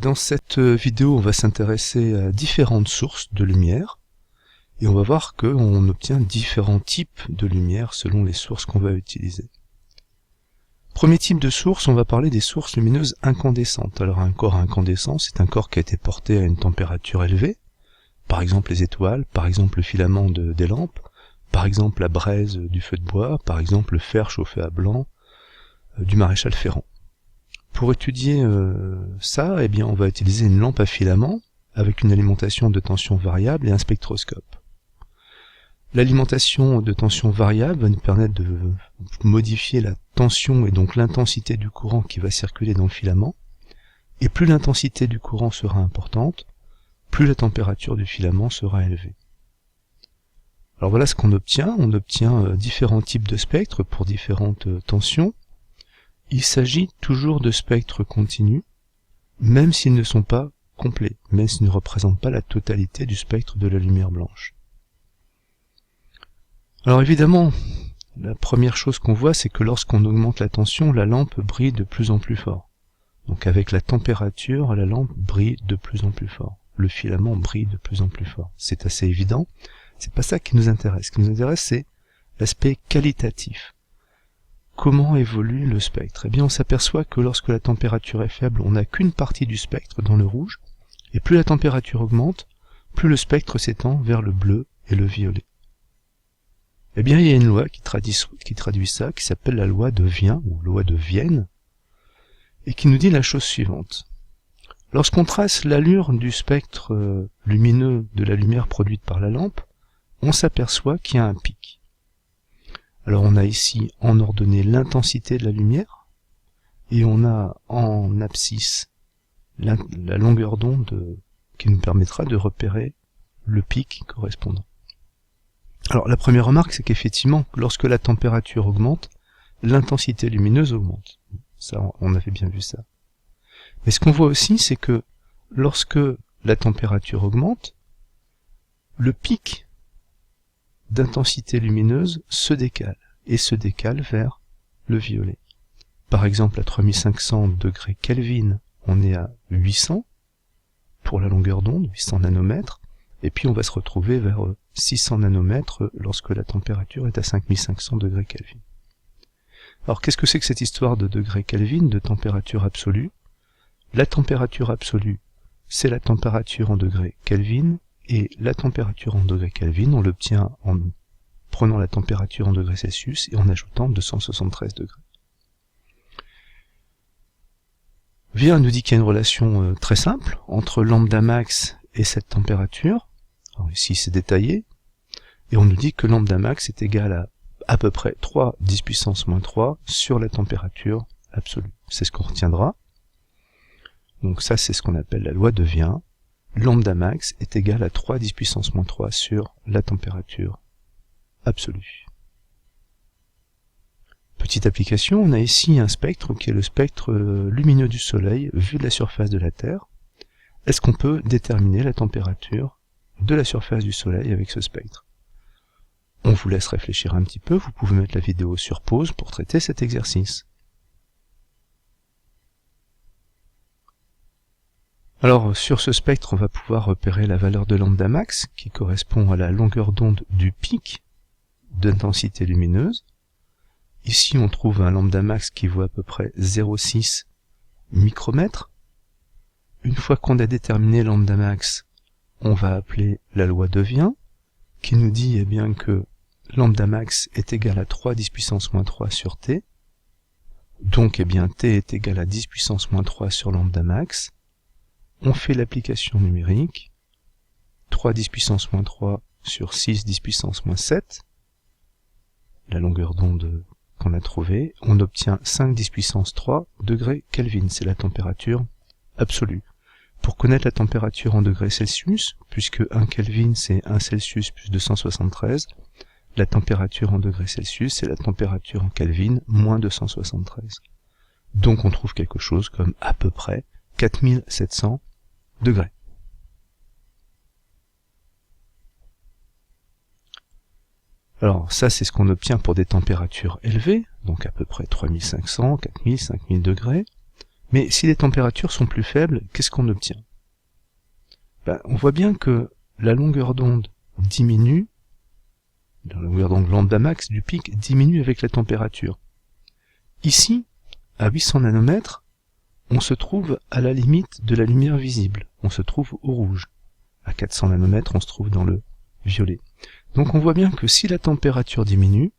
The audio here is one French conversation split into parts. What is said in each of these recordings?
Dans cette vidéo, on va s'intéresser à différentes sources de lumière et on va voir qu'on obtient différents types de lumière selon les sources qu'on va utiliser. Premier type de source, on va parler des sources lumineuses incandescentes. Alors un corps incandescent, c'est un corps qui a été porté à une température élevée, par exemple les étoiles, par exemple le filament des lampes, par exemple la braise du feu de bois, par exemple le fer chauffé à blanc du maréchal Ferrand. Pour étudier ça, eh bien, on va utiliser une lampe à filament avec une alimentation de tension variable et un spectroscope. L'alimentation de tension variable va nous permettre de modifier la tension et donc l'intensité du courant qui va circuler dans le filament. Et plus l'intensité du courant sera importante, plus la température du filament sera élevée. Alors voilà ce qu'on obtient. On obtient différents types de spectres pour différentes tensions. Il s'agit toujours de spectres continus, même s'ils ne sont pas complets, même s'ils ne représentent pas la totalité du spectre de la lumière blanche. Alors évidemment, la première chose qu'on voit, c'est que lorsqu'on augmente la tension, la lampe brille de plus en plus fort. Donc avec la température, la lampe brille de plus en plus fort. Le filament brille de plus en plus fort. C'est assez évident. C'est pas ça qui nous intéresse. Ce qui nous intéresse, c'est l'aspect qualitatif. Comment évolue le spectre? Eh bien, on s'aperçoit que lorsque la température est faible, on n'a qu'une partie du spectre dans le rouge, et plus la température augmente, plus le spectre s'étend vers le bleu et le violet. Eh bien, il y a une loi qui traduit ça, qui s'appelle la loi de Vien, ou loi de Vienne, et qui nous dit la chose suivante. Lorsqu'on trace l'allure du spectre lumineux de la lumière produite par la lampe, on s'aperçoit qu'il y a un pic. Alors on a ici en ordonnée l'intensité de la lumière, et on a en abscisse la longueur d'onde qui nous permettra de repérer le pic correspondant. Alors la première remarque, c'est qu'effectivement, lorsque la température augmente, l'intensité lumineuse augmente. Ça, on avait bien vu ça. Mais ce qu'on voit aussi, c'est que lorsque la température augmente, le pic d'intensité lumineuse se décale, et se décale vers le violet. Par exemple, à 3500 degrés Kelvin, on est à 800 pour la longueur d'onde, 800 nanomètres, et puis on va se retrouver vers 600 nanomètres lorsque la température est à 5500 degrés Kelvin. Alors qu'est-ce que c'est que cette histoire de degrés Kelvin, de température absolue? La température absolue, c'est la température en degrés Kelvin, et la température en degrés Kelvin, on l'obtient en prenant la température en degrés Celsius et en ajoutant 273 degrés. Vien nous dit qu'il y a une relation très simple entre lambda max et cette température. Alors ici c'est détaillé, et on nous dit que lambda max est égal à peu près 3 10 puissance moins 3 sur la température absolue. C'est ce qu'on retiendra. Donc ça c'est ce qu'on appelle la loi de Vien. Lambda max est égal à 3 10 puissance moins 3 sur la température absolue. Petite application, on a ici un spectre qui est le spectre lumineux du Soleil vu de la surface de la Terre. Est-ce qu'on peut déterminer la température de la surface du Soleil avec ce spectre? On vous laisse réfléchir un petit peu, vous pouvez mettre la vidéo sur pause pour traiter cet exercice. Alors sur ce spectre, on va pouvoir repérer la valeur de lambda max qui correspond à la longueur d'onde du pic d'intensité lumineuse. Ici on trouve un lambda max qui vaut à peu près 0,6 micromètres. Une fois qu'on a déterminé lambda max, on va appeler la loi de Vien qui nous dit eh bien que lambda max est égal à 3 10 puissance moins 3 sur t. Donc eh bien t est égal à 10 puissance moins 3 sur lambda max. On fait l'application numérique, 3 10 puissance moins 3 sur 6 10 puissance moins 7, la longueur d'onde qu'on a trouvée, on obtient 5 10 puissance 3 degrés Kelvin, c'est la température absolue. Pour connaître la température en degrés Celsius, puisque 1 Kelvin c'est 1 Celsius plus 273, la température en degrés Celsius c'est la température en Kelvin moins 273. Donc on trouve quelque chose comme à peu près 4700 degrés. Alors ça c'est ce qu'on obtient pour des températures élevées, donc à peu près 3500, 4000, 5000 degrés. Mais si les températures sont plus faibles, qu'est-ce qu'on obtient? On voit bien que la longueur d'onde diminue, la longueur d'onde lambda max du pic diminue avec la température. Ici, à 800 nanomètres, on se trouve à la limite de la lumière visible, on se trouve au rouge. À 400 nanomètres, on se trouve dans le violet. Donc on voit bien que si la température diminue,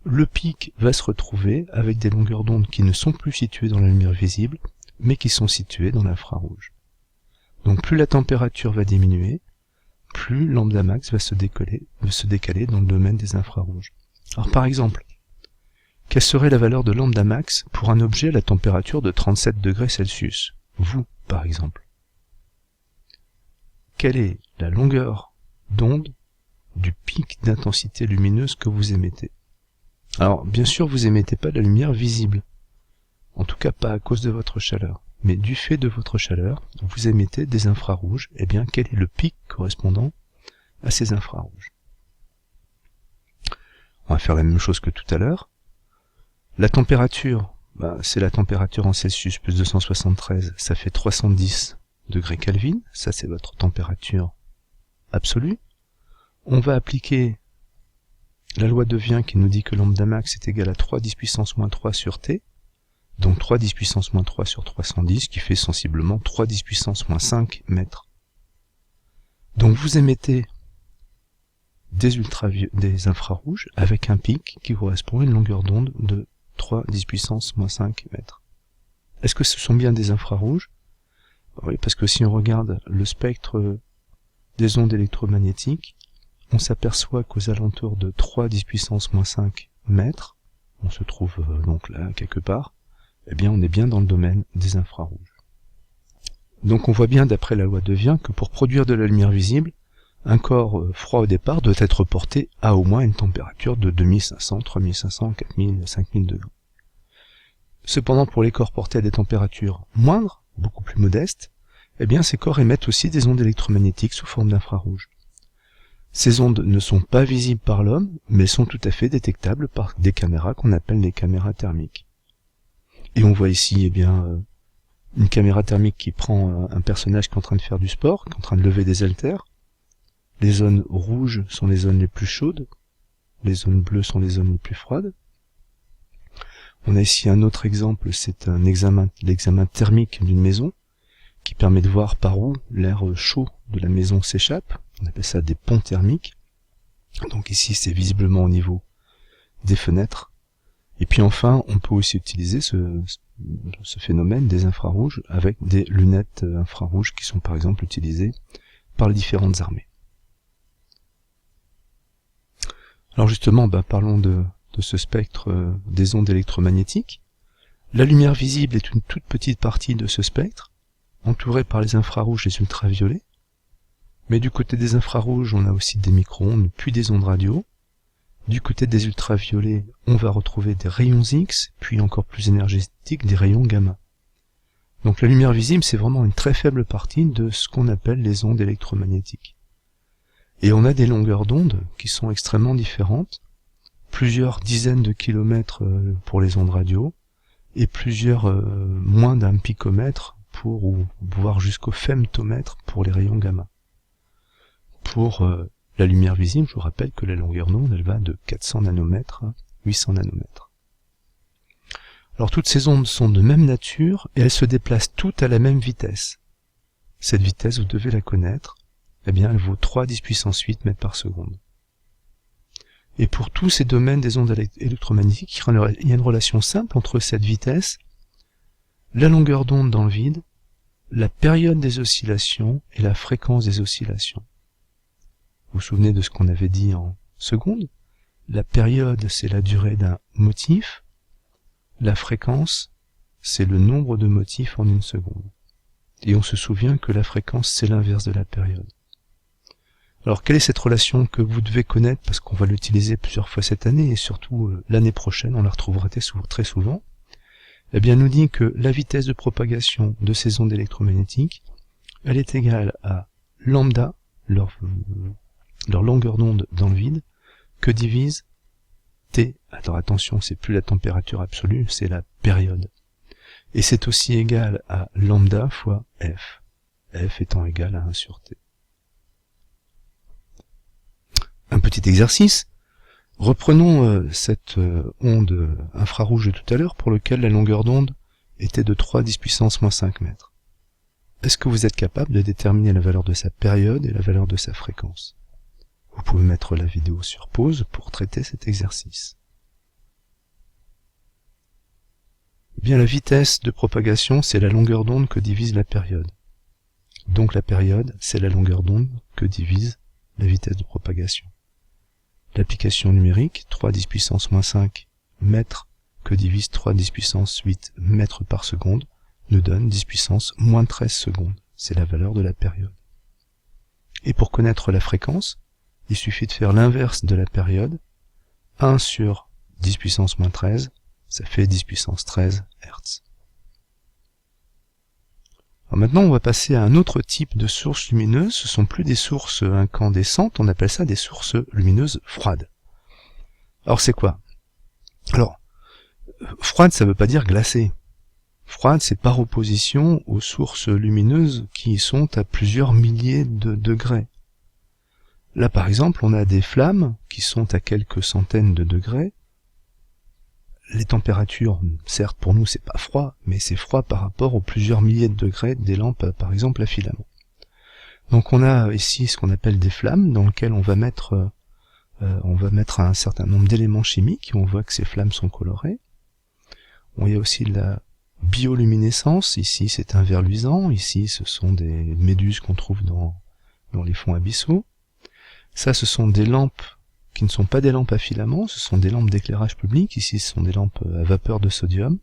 le pic va se retrouver avec des longueurs d'onde qui ne sont plus situées dans la lumière visible, mais qui sont situées dans l'infrarouge. Donc plus la température va diminuer, plus lambda max va se décaler dans le domaine des infrarouges. Alors par exemple, quelle serait la valeur de lambda max pour un objet à la température de 37 degrés Celsius? Vous, par exemple. Quelle est la longueur d'onde du pic d'intensité lumineuse que vous émettez? Alors, bien sûr, vous émettez pas de la lumière visible. En tout cas, pas à cause de votre chaleur. Mais du fait de votre chaleur, vous émettez des infrarouges. Eh bien, quel est le pic correspondant à ces infrarouges? On va faire la même chose que tout à l'heure. La température, c'est la température en Celsius plus 273, ça fait 310 degrés Kelvin, ça c'est votre température absolue. On va appliquer la loi de Vien qui nous dit que lambda max est égal à 3 10 puissance moins 3 sur T, donc 3 10 puissance moins 3 sur 310, qui fait sensiblement 3 10 puissance moins 5 mètres. Donc vous émettez des infrarouges avec un pic qui correspond à une longueur d'onde de 3 10 puissance moins 5 mètres. Est-ce que ce sont bien des infrarouges? Oui, parce que si on regarde le spectre des ondes électromagnétiques, on s'aperçoit qu'aux alentours de 3 10 puissance moins 5 mètres, on se trouve donc là quelque part, eh bien on est bien dans le domaine des infrarouges. Donc on voit bien d'après la loi de Vien que pour produire de la lumière visible, un corps froid au départ doit être porté à au moins une température de 2500, 3500, 4000, 5000 degrés. Cependant, pour les corps portés à des températures moindres, beaucoup plus modestes, eh bien ces corps émettent aussi des ondes électromagnétiques sous forme d'infrarouge. Ces ondes ne sont pas visibles par l'homme, mais sont tout à fait détectables par des caméras qu'on appelle les caméras thermiques. Et on voit ici, une caméra thermique qui prend un personnage qui est en train de faire du sport, qui est en train de lever des haltères. Les zones rouges sont les zones les plus chaudes, les zones bleues sont les zones les plus froides. On a ici un autre exemple, c'est l'examen thermique d'une maison, qui permet de voir par où l'air chaud de la maison s'échappe. On appelle ça des ponts thermiques. Donc ici, c'est visiblement au niveau des fenêtres. Et puis enfin, on peut aussi utiliser ce phénomène des infrarouges avec des lunettes infrarouges qui sont par exemple utilisées par les différentes armées. Alors justement, parlons de ce spectre des ondes électromagnétiques. La lumière visible est une toute petite partie de ce spectre, entourée par les infrarouges et les ultraviolets. Mais du côté des infrarouges, on a aussi des micro-ondes, puis des ondes radio. Du côté des ultraviolets, on va retrouver des rayons X, puis encore plus énergétiques, des rayons gamma. Donc la lumière visible, c'est vraiment une très faible partie de ce qu'on appelle les ondes électromagnétiques. Et on a des longueurs d'onde qui sont extrêmement différentes, plusieurs dizaines de kilomètres pour les ondes radio, et plusieurs moins d'un picomètre ou voire jusqu'au femtomètre pour les rayons gamma. Pour la lumière visible, je vous rappelle que la longueur d'onde, elle va de 400 nanomètres à 800 nanomètres. Alors toutes ces ondes sont de même nature et elles se déplacent toutes à la même vitesse. Cette vitesse, vous devez la connaître, elle vaut 3 10 puissance 8 mètres par seconde. Et pour tous ces domaines des ondes électromagnétiques, il y a une relation simple entre cette vitesse, la longueur d'onde dans le vide, la période des oscillations et la fréquence des oscillations. Vous vous souvenez de ce qu'on avait dit en seconde? La période, c'est la durée d'un motif. La fréquence, c'est le nombre de motifs en une seconde. Et on se souvient que la fréquence, c'est l'inverse de la période. Alors, quelle est cette relation que vous devez connaître, parce qu'on va l'utiliser plusieurs fois cette année, et surtout l'année prochaine, on la retrouvera très souvent? Elle nous dit que la vitesse de propagation de ces ondes électromagnétiques, elle est égale à lambda, leur longueur d'onde dans le vide, que divise T. Alors attention, c'est plus la température absolue, c'est la période. Et c'est aussi égal à lambda fois f étant égal à 1 sur t. Un petit exercice. Reprenons cette onde infrarouge de tout à l'heure pour lequel la longueur d'onde était de 3 10 puissance moins 5 mètres. Est-ce que vous êtes capable de déterminer la valeur de sa période et la valeur de sa fréquence? Vous pouvez mettre la vidéo sur pause pour traiter cet exercice. Bien, la vitesse de propagation, c'est la longueur d'onde que divise la période. Donc la période, c'est la longueur d'onde que divise la vitesse de propagation. L'application numérique, 3 10 puissance moins 5 mètres que divise 3 10 puissance 8 mètres par seconde, nous donne 10 puissance moins 13 secondes. C'est la valeur de la période. Et pour connaître la fréquence, il suffit de faire l'inverse de la période. 1 sur 10 puissance moins 13, ça fait 10 puissance 13 Hz. Alors maintenant, on va passer à un autre type de sources lumineuses. Ce sont plus des sources incandescentes, on appelle ça des sources lumineuses froides. Alors c'est quoi? Alors, froide, ça veut pas dire glacé. Froide, c'est par opposition aux sources lumineuses qui sont à plusieurs milliers de degrés. Là, par exemple, on a des flammes qui sont à quelques centaines de degrés. Les températures, certes, pour nous, c'est pas froid, mais c'est froid par rapport aux plusieurs milliers de degrés des lampes, par exemple, à filament. Donc, on a ici ce qu'on appelle des flammes, dans lesquelles on va mettre un certain nombre d'éléments chimiques, et on voit que ces flammes sont colorées. Il y a aussi de la bioluminescence. Ici, c'est un verre luisant. Ici, ce sont des méduses qu'on trouve dans les fonds abyssaux. Ça, ce sont des lampes qui ne sont pas des lampes à filament, ce sont des lampes d'éclairage public. Ici, ce sont des lampes à vapeur de sodium.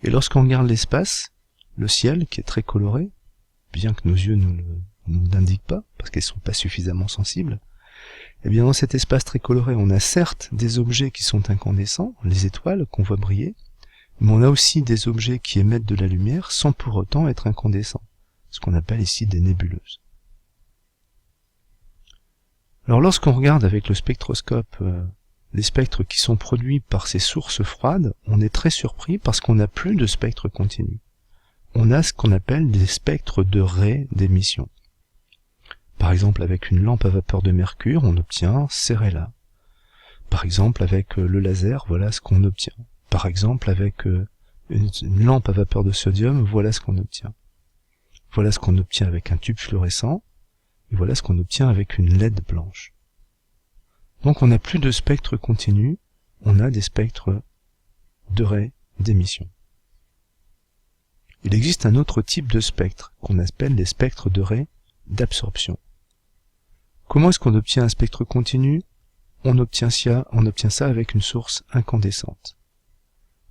Et lorsqu'on regarde l'espace, le ciel, qui est très coloré, bien que nos yeux ne nous l'indiquent pas, parce qu'ils ne sont pas suffisamment sensibles, eh bien, dans cet espace très coloré, on a certes des objets qui sont incandescents, les étoiles qu'on voit briller, mais on a aussi des objets qui émettent de la lumière sans pour autant être incandescents, ce qu'on appelle ici des nébuleuses. Alors lorsqu'on regarde avec le spectroscope les spectres qui sont produits par ces sources froides, on est très surpris parce qu'on n'a plus de spectre continu. On a ce qu'on appelle des spectres de raies d'émission. Par exemple, avec une lampe à vapeur de mercure, on obtient ces raies-là. Par exemple, avec le laser, voilà ce qu'on obtient. Par exemple, avec une lampe à vapeur de sodium, voilà ce qu'on obtient. Voilà ce qu'on obtient avec un tube fluorescent, et voilà ce qu'on obtient avec une LED blanche. Donc on n'a plus de spectre continu, on a des spectres de raies d'émission. Il existe un autre type de spectre, qu'on appelle les spectres de raies d'absorption. Comment est-ce qu'on obtient un spectre continu? On obtient ça avec une source incandescente.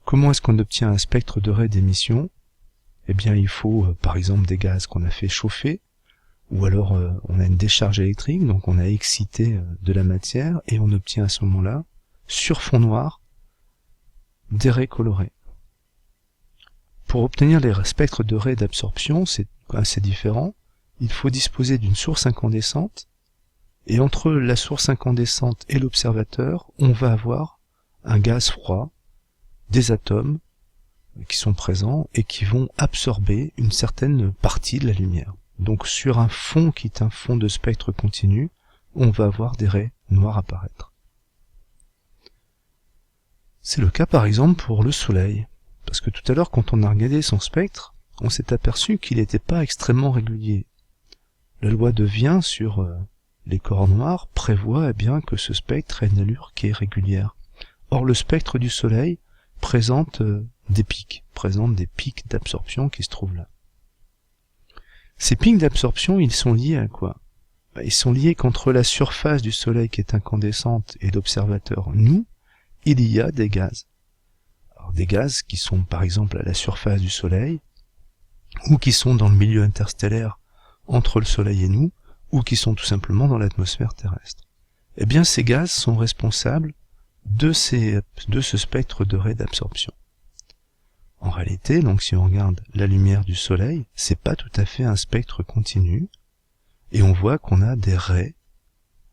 Comment est-ce qu'on obtient un spectre de raies d'émission? Eh bien, il faut, par exemple, des gaz qu'on a fait chauffer, ou alors on a une décharge électrique, donc on a excité de la matière, et on obtient à ce moment-là, sur fond noir, des raies colorées. Pour obtenir les spectres de raies d'absorption, c'est assez différent. Il faut disposer d'une source incandescente, et entre la source incandescente et l'observateur, on va avoir un gaz froid, des atomes qui sont présents et qui vont absorber une certaine partie de la lumière. Donc sur un fond qui est un fond de spectre continu, on va avoir des raies noires apparaître. C'est le cas par exemple pour le Soleil, parce que tout à l'heure quand on a regardé son spectre, on s'est aperçu qu'il n'était pas extrêmement régulier. La loi de Wien sur les corps noirs prévoit bien que ce spectre a une allure qui est régulière. Or le spectre du Soleil présente des pics d'absorption qui se trouvent là. Ces pics d'absorption, ils sont liés à quoi? Ils sont liés qu'entre la surface du Soleil qui est incandescente et l'observateur, nous, il y a des gaz. Alors, des gaz qui sont par exemple à la surface du Soleil, ou qui sont dans le milieu interstellaire entre le Soleil et nous, ou qui sont tout simplement dans l'atmosphère terrestre. Eh bien, ces gaz sont responsables de ce spectre de raies d'absorption. En réalité, donc si on regarde la lumière du Soleil, c'est pas tout à fait un spectre continu, et on voit qu'on a des raies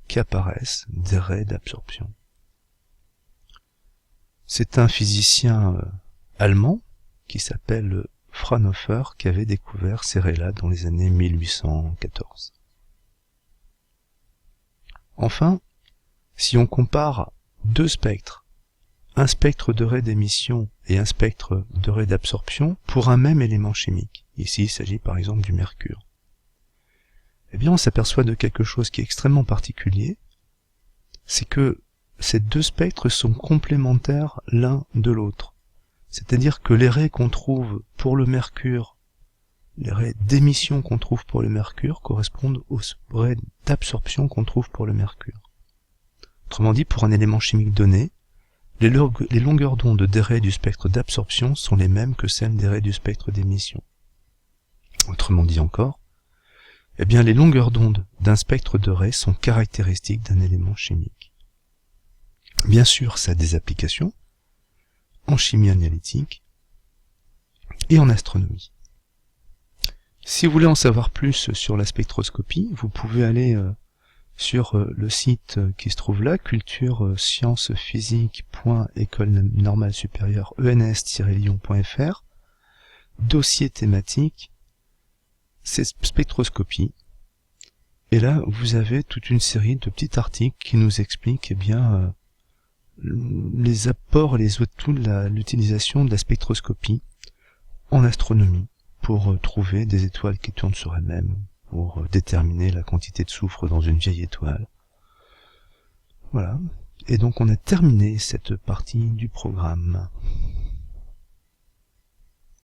qui apparaissent, des raies d'absorption. C'est un physicien allemand qui s'appelle Fraunhofer, qui avait découvert ces raies-là dans les années 1814. Enfin, si on compare deux spectres, un spectre de raies d'émission et un spectre de raies d'absorption pour un même élément chimique, ici il s'agit par exemple du mercure, eh bien on s'aperçoit de quelque chose qui est extrêmement particulier, c'est que ces deux spectres sont complémentaires l'un de l'autre. C'est-à-dire que les raies qu'on trouve pour le mercure, les raies d'émission qu'on trouve pour le mercure correspondent aux raies d'absorption qu'on trouve pour le mercure. Autrement dit, pour un élément chimique donné, les longueurs d'onde des raies du spectre d'absorption sont les mêmes que celles des raies du spectre d'émission. Autrement dit encore, eh bien les longueurs d'onde d'un spectre de raies sont caractéristiques d'un élément chimique. Bien sûr, ça a des applications en chimie analytique et en astronomie. Si vous voulez en savoir plus sur la spectroscopie, vous pouvez aller sur le site qui se trouve là, culturesciences-physique.école-normale-supérieure ens-lyon.fr, dossier thématique, c'est spectroscopie. Et là, vous avez toute une série de petits articles qui nous expliquent les apports et les atouts de l'utilisation de la spectroscopie en astronomie pour trouver des étoiles qui tournent sur elles-mêmes, pour déterminer la quantité de soufre dans une vieille étoile. Voilà. Et donc on a terminé cette partie du programme.